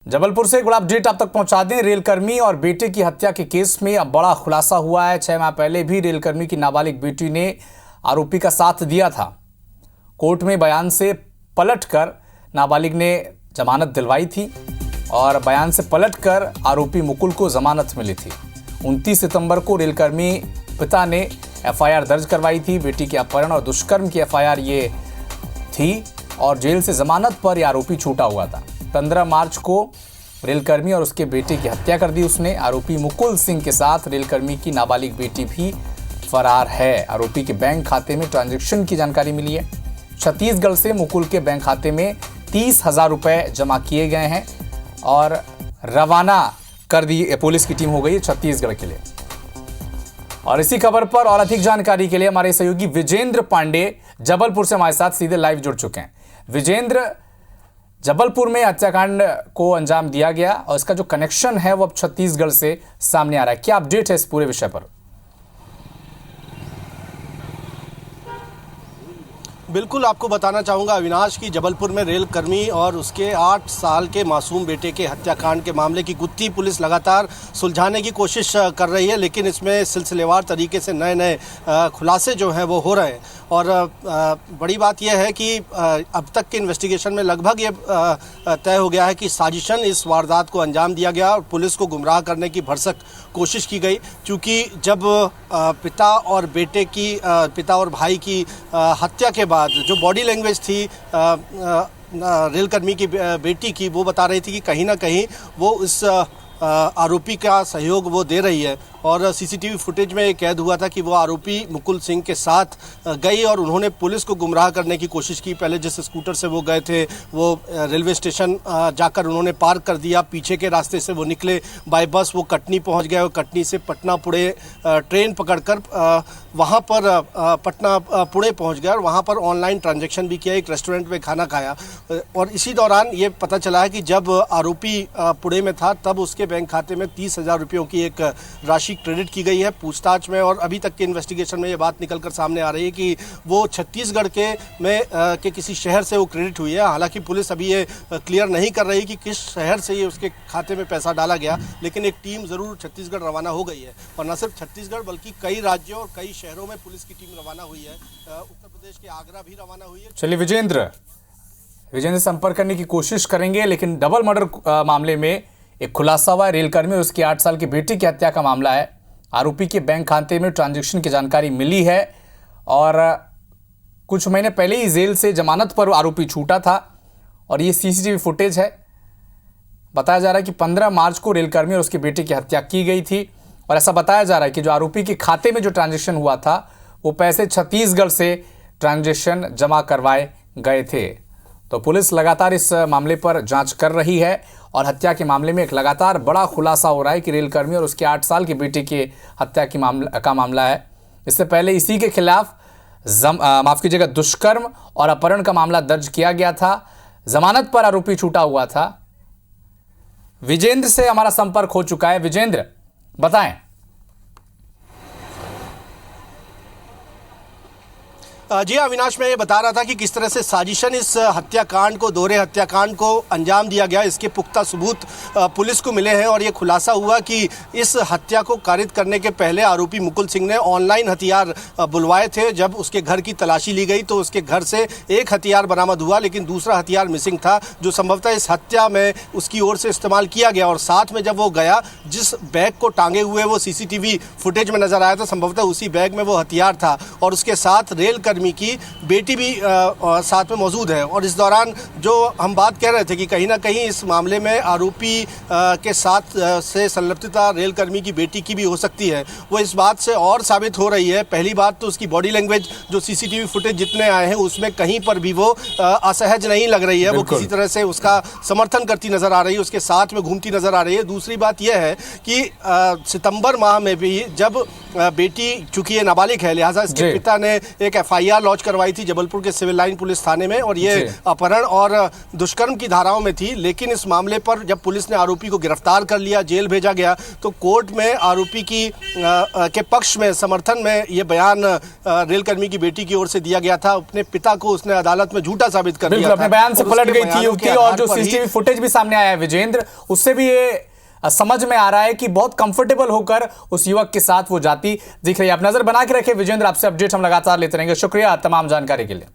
जबलपुर से एक बड़ा अपडेट आप तक पहुंचा दें। रेलकर्मी और बेटे की हत्या के केस में अब बड़ा खुलासा हुआ है। 6 माह पहले भी रेलकर्मी की नाबालिग बेटी ने आरोपी का साथ दिया था। कोर्ट में बयान से पलटकर नाबालिग ने जमानत दिलवाई थी और बयान से पलटकर आरोपी मुकुल को जमानत मिली थी। 29 सितंबर को रेलकर्मी पिता ने एफआईआर दर्ज करवाई थी। बेटी के अपहरण और दुष्कर्म की एफआईआर ये थी और जेल से जमानत पर यह आरोपी छूटा हुआ था। 15 मार्च को रेलकर्मी और उसके बेटे की हत्या कर दी उसने। आरोपी मुकुल सिंह के साथ रेलकर्मी की नाबालिग बेटी भी फरार है। आरोपी के बैंक खाते में ट्रांजैक्शन की जानकारी मिली है। छत्तीसगढ़ से मुकुल के बैंक खाते में 30,000 रुपए जमा किए गए हैं और रवाना कर दी पुलिस की टीम हो गई है छत्तीसगढ़ के लिए। और इसी खबर पर और अधिक जानकारी के लिए हमारे सहयोगी विजेंद्र पांडे जबलपुर से हमारे साथ सीधे लाइव जुड़ चुके हैं। विजेंद्र, जबलपुर में हत्याकांड को अंजाम दिया गया और इसका जो कनेक्शन है वो अब छत्तीसगढ़ से सामने आ रहा है। क्या अपडेट है इस पूरे विषय पर? बिल्कुल, आपको बताना चाहूँगा अविनाश की जबलपुर में रेलकर्मी और उसके 8 साल के मासूम बेटे के हत्याकांड के मामले की गुत्थी पुलिस लगातार सुलझाने की कोशिश कर रही है, लेकिन इसमें सिलसिलेवार तरीके से नए नए खुलासे जो हैं वो हो रहे हैं। और बड़ी बात यह है कि अब तक के इन्वेस्टिगेशन में लगभग ये तय हो गया है कि साजिशन इस वारदात को अंजाम दिया गया और पुलिस को गुमराह करने की भरसक कोशिश की गई। क्योंकि जब पिता और भाई की हत्या के बाद जो बॉडी लैंग्वेज थी रेलकर्मी की बेटी की, वो बता रही थी कि कहीं ना कहीं वो इस आरोपी का सहयोग वो दे रही है। और सीसीटीवी फुटेज में ये कैद हुआ था कि वो आरोपी मुकुल सिंह के साथ गई और उन्होंने पुलिस को गुमराह करने की कोशिश की। पहले जिस स्कूटर से वो गए थे वो रेलवे स्टेशन जाकर उन्होंने पार्क कर दिया। पीछे के रास्ते से वो निकले बाय बस, वो कटनी पहुंच गए और कटनी से पटना पुणे ट्रेन पकड़कर वहां पर पटना पुणे पहुंच गया और वहां पर ऑनलाइन ट्रांजैक्शन भी किया, एक रेस्टोरेंट में खाना खाया। और इसी दौरान ये पता चला है कि जब आरोपी पुणे में था तब उसके बैंक खाते में 30,000 रुपयों की एक राशि क्रेडिट की गई है पूछताछ में। और अभी तक के इन्वेस्टिगेशन में ये बात निकलकर सामने आ रही है कि वो छत्तीसगढ़ के किसी शहर से वो क्रेडिट हुई है। हालांकि पुलिस अभी ये क्लियर नहीं कर रही कि किस शहर से ये उसके खाते में पैसा डाला गया, लेकिन एक टीम जरूर छत्तीसगढ़ रवाना हो गई है। और न सिर्फ छत्तीसगढ़ बल्कि कई राज्यों और कई शहरों में पुलिस की टीम रवाना हुई है। उत्तर प्रदेश के आगरा भी रवाना हुई है। चलिए विजेंद्र संपर्क करने की कोशिश करेंगे, लेकिन डबल मर्डर मामले में एक खुलासा हुआ है। रेलकर्मी और उसकी 8 साल की बेटी की हत्या का मामला है। आरोपी के बैंक खाते में ट्रांजैक्शन की जानकारी मिली है और कुछ महीने पहले ही जेल से जमानत पर आरोपी छूटा था और ये सीसीटीवी फुटेज है। बताया जा रहा है कि 15 मार्च को रेलकर्मी और उसके बेटे की हत्या की गई थी और ऐसा बताया जा रहा है कि जो आरोपी के खाते में जो ट्रांजैक्शन हुआ था वो पैसे छत्तीसगढ़ से ट्रांजैक्शन जमा करवाए गए थे। तो पुलिस लगातार इस मामले पर जांच कर रही है और हत्या के मामले में एक लगातार बड़ा खुलासा हो रहा है कि रेलकर्मी और उसके 8 साल के बेटे की हत्या का मामला है। इससे पहले इसी के खिलाफ माफ कीजिएगा दुष्कर्म और अपहरण का मामला दर्ज किया गया था। जमानत पर आरोपी छूटा हुआ था। विजेंद्र से हमारा संपर्क हो चुका है। विजेंद्र, बताएं। जी अविनाश, मैं ये बता रहा था कि किस तरह से साजिशन इस हत्याकांड को, दोहरे हत्याकांड को अंजाम दिया गया। इसके पुख्ता सबूत पुलिस को मिले हैं और ये खुलासा हुआ कि इस हत्या को कारित करने के पहले आरोपी मुकुल सिंह ने ऑनलाइन हथियार बुलवाए थे। जब उसके घर की तलाशी ली गई तो उसके घर से एक हथियार बरामद हुआ, लेकिन दूसरा हथियार मिसिंग था जो संभवतः इस हत्या में उसकी ओर से इस्तेमाल किया गया। और साथ में जब वो गया, जिस बैग को टांगे हुए वो सीसीटीवी फुटेज में नजर आया था, संभवतः उसी बैग में वो हथियार था और उसके साथ रेलकर्मी की बेटी भी साथ में मौजूद है। और इस दौरान जो हम बात कह रहे थे कि कहीं ना कहीं इस मामले में आरोपी के साथ से संलिप्तता रेलकर्मी की बेटी की भी हो सकती है, वो इस बात से और साबित हो रही है। पहली बात तो उसकी बॉडी लैंग्वेज, जो सीसीटीवी फुटेज जितने आए हैं उसमें कहीं पर भी वो असहज नहीं लग रही है। वो किसी तरह से उसका समर्थन करती नजर आ रही है, उसके साथ में घूमती नजर आ रही है। दूसरी बात यह है कि सितंबर माह में भी जब बेटी, चूंकि ये नाबालिग है लिहाजा इसके पिता ने एक एफआईआर एफआईआर लॉन्च करवाई थी जबलपुर के सिविल लाइन पुलिस थाने में, और ये जी। अपहरण और दुष्कर्म की धाराओं में थी। लेकिन इस मामले पर जब पुलिस ने आरोपी को गिरफ्तार कर लिया, जेल भेजा गया, तो कोर्ट में आरोपी के पक्ष में, समर्थन में ये बयान रेलकर्मी की बेटी की ओर से दिया गया था। अपने पिता को उसने अदालत में झूठा साबित कर दिया था। अपने बयान से और पलट उसके गई थी बयानों युवती, के और आधार जो पर ही सीसीटीवी फुटेज भी सामने आया है विजेंद्र, उससे भी ये समझ में आ रहा है कि बहुत कंफर्टेबल होकर उस युवक के साथ वो जाती दिख रही है। आप नजर बना के रखें विजेंद्र, आपसे अपडेट हम लगातार लेते रहेंगे। शुक्रिया तमाम जानकारी के लिए।